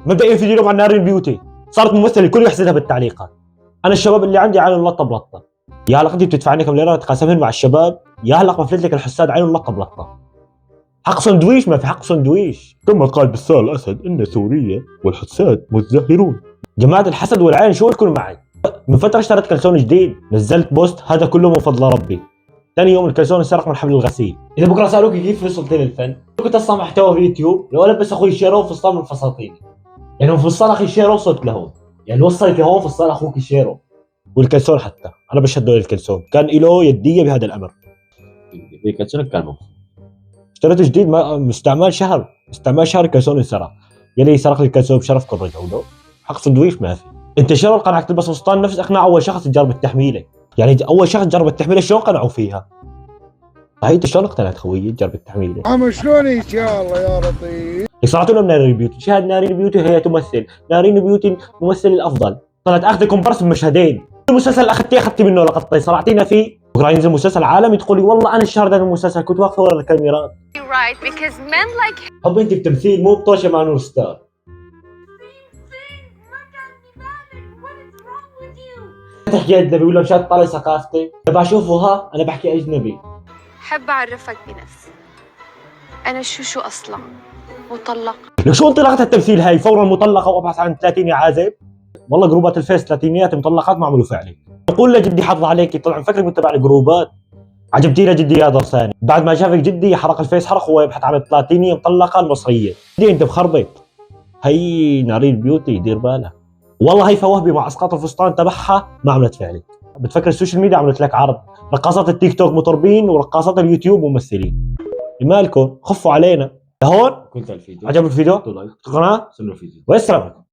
مبدئيا فيديو اليوم عن نارين بيوتي، صارت ممثله الكل يحسدها بالتعليقات. انا الشباب اللي عندي عينهم لطه بلطه، يا هلق انت بتدفعني كم ليره تقاسمهن مع الشباب، يا هلق بفلت لك الحساد عينهم لطه بلطه. حق سندويش ما في حق سندويش. كما قال بسار الأسد إن سوريا والحساد مزدهرون. جماعه الحسد والعين شو لكم معي؟ من فتره اشتريت كلسون جديد، نزلت بوست هذا كله من فضل ربي. ثاني يوم الكلسون انسرق من حبل الغسيل. اذا بكره سالوك كيف وصلت للفن، كنت اصنع محتوى في اليوتيوب لو البس اخوي شيرو فستان من فساتيني. يعني فستان اخي شيرو وصلت لهون، يعني وصلت لهون فستان اخوك شيرو. والكلسون حتى انا بشهد له الكلسون كان له يديه بهذا الامر. في كلسونك كان موجود. اشتريته جديد مستعمل شهر، الكلسون انسرق. يلي سرق لي الكلسون بشرف كل رجعوا له. حق سندويش ما في. انت شلون قنعك تلبس فستان نفس اقناع اول شخص يجرب التحميله؟ يعني اول شخص جرب التحميله شلون قنعوا فيها؟ هاي انت شلون اقتنعت خويي تجرب التحميله؟ عم شلون ان شاء الله يا لطيف. صنعتوا لهم نارين بيوتي، شاهد نارين بيوتي هي تمثل، نارين بيوتي الممثل الافضل، طلعت اخذ كومبارس بمشهدين، المسلسل اخذتي منه لقطتين صرعتينا فيه، بكره ينزل مسلسل عالمي تقولي والله انا الشهر ده المسلسل كنت واقفه ورا الكاميرات. Right, because men like حب انت بتمثيل مو بطوشه مع نور ستار. تحكي اجنبي ولا مشان تطلع ثقافتي؟ انا بشوفه ها انا بحكي اجنبي. حب أعرفك بنفسي. أنا شو أصلا مطلقة. لك شو انطلاقة التمثيل هاي؟ فورا مطلقه وابحث عن 30 عازب. والله جروبات الفيس ثلاثينيات مطلقات ما عملوا فعلي. بقول لجدي حظ عليك، طلع مفكرك متبع الجروبات. عجبتينا جدي يا ضرساني، بعد ما شافك جدي حرق الفيس حرق وهو يبحث عن الثلاثينيه مطلقه المصريه. جدي انت مخربط. هي نارين بيوتي دير بالك. والله هي فوهبي مع اسقاط الفستان تبعها ما عملت فعلي. بتفكر السوشيال ميديا عملت لك عرض، رقاصات التيك توك مطربين ورقاصات اليوتيوب ممثلين. مالكم خفوا علينا. لهون كنت الفيديو عجبك الفيديو؟ لايك القناه سنوا الفيديو. ويسلمك.